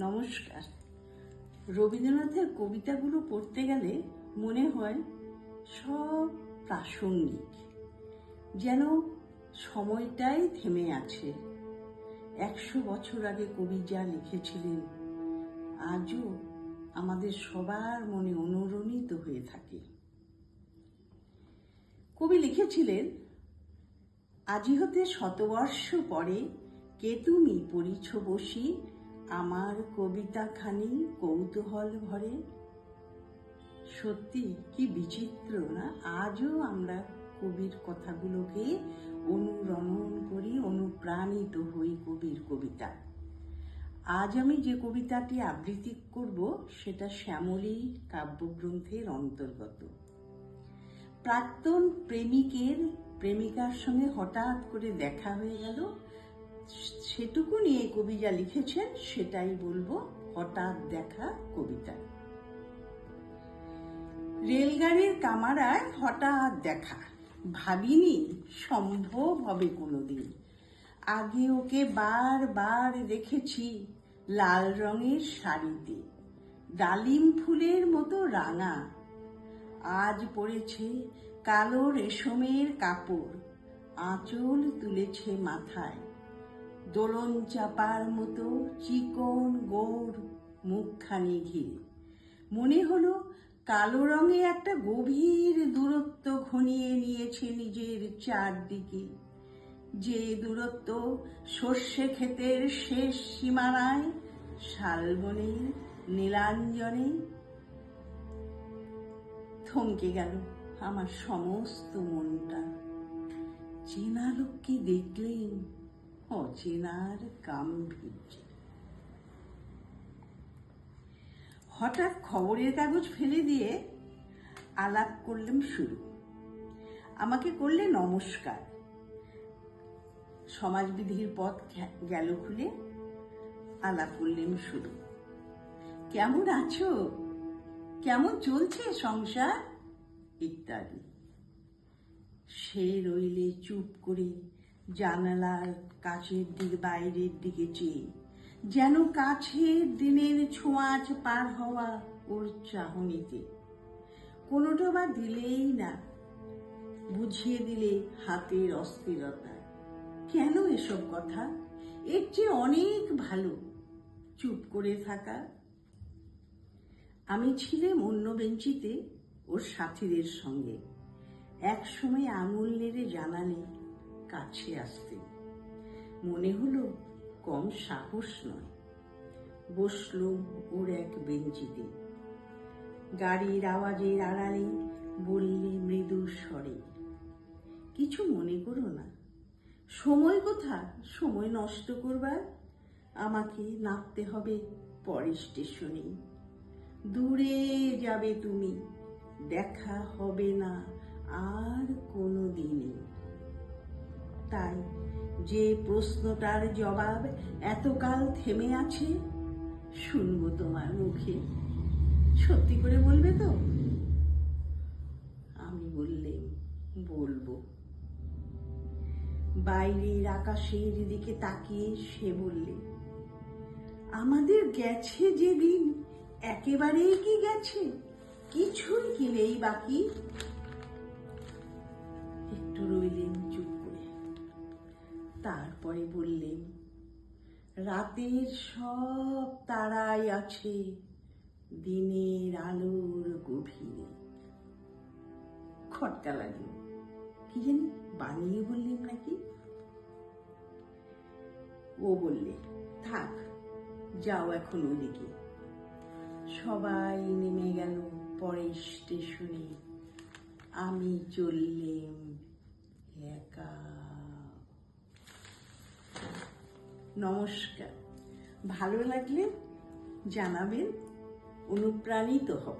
নমস্কার। রবীন্দ্রনাথের কবিতাগুলো পড়তে গেলে মনে হয় সব প্রাসঙ্গিক, যেন সময়টাই থেমে আছে। 100 বছর আগে কবি যা লিখেছিলেন আজও আমাদের সবার মনে অনুরণিত হয়ে থাকে। কবি লিখেছিলেন, আজি হতে শতবর্ষ পরে কে তুমি পড়িছ বসি আমার কবিতাখানি কৌতূহল ভরে। সত্যি কি বিচিত্র না, আজও আমরা কবির কথাগুলোকে অনুরণন করি, অনুপ্রাণিত হই কবির কবিতা। আজ আমি যে কবিতাটি আবৃত্তি করব সেটা শ্যামলী কাব্যগ্রন্থের অন্তর্গত। প্রাক্তন প্রেমিকের প্রেমিকার সঙ্গে হঠাৎ করে দেখা হয়ে গেল, সেটুকু নিয়ে কবি যা লিখেছেন সেটাই বলবো। হঠাৎ দেখা কবিতা। রেলগাড়ির কামারায় হঠাৎ দেখা, ভাবিনি সম্ভব হবে কোনোদিন। আগে ওকে বারবার দেখেছি লাল রঙের শাড়িতে, ডালিম ফুলের মতো রাঙা। আজ পরেছে কালো রেশমের কাপড়, আঁচল তুলেছে মাথায়, দোলন চাপার মতো চিকন গোড় মুখখানি ঘিরে। মনে হলো কালো রঙে একটা গভীর দূরত্ব ঘনিয়ে নিয়েছে নিজের চারদিকে, যে দূরত্ব সর্ষে ক্ষেতের শেষ সীমানায় শালবনের নীলাঞ্জনে। থমকে গেল আমার সমস্ত মনটা। চেনা লোককে দেখলেন অচেনার গাম্ভীর্য। হঠাৎ খবরের কাগজ ফেলে দিয়ে আলাপ করলাম শুরু। আমাকে করলে নমস্কার। সমাজবিধির পথ গেল খুলে, আলাপ করলেন শুরু। কেমন আছো, কেমন চলছে সংসার ইত্যাদি। সে রইলে চুপ করে জানালার কাছের দিকে, বাইরের দিকে চেয়ে, যেন কাছের দিনের ছোঁয়াচ পার হওয়া ওর চাহনিতে। কোনোটা বা দিলেই না, বুঝিয়ে দিলে হাতের অস্থিরতা। কেন এসব কথা? এর চেয়ে অনেক ভালো চুপ করে থাকা। আমি ছিলাম অন্য বেঞ্চিতে ওর সাথীদের সঙ্গে। একসময় আঙুল নেড়ে জানালে কাছে আসতে। মনে হলো কম সাহস নয়। বসলো ওর এক বেঞ্চিতে। গাড়ির আওয়াজের আড়ালে বললে মৃদু স্বরে, কিছু মনে করো না। সময় কোথা সময় নষ্ট করবার? আমাকে নামতে হবে পরের স্টেশনে। দূরে যাবে তুমি, দেখা হবে না আর কোনো দিনই। তাই যে প্রশ্নটার জবাব এতকাল থেমে আছে, শুনবো তোমার মুখে। সত্যি করে বলবে তো? আমি বললেম বলবো। বাইরের আকাশের দিকে তাকিয়ে সে বললে, আমাদের গেছে যেদিন একেবারেই কি গেছে, কিছুই কি নেই বাকি। একটু রইলেন চুপ করে, তারপরে বললেন, রাতের সব তারাই আছে দিনের আলোর গভীরে। খটকা লাগলো, কি জানি বানিয়ে বললেন নাকি। ও বললে, থাক, যাও এখন ওদিকে। সবাই নেমে গেল পরের স্টেশনে, আমি চললেম একা। নমস্কার। ভালো লাগলে জানাবেন, অনুপ্রাণিত হব।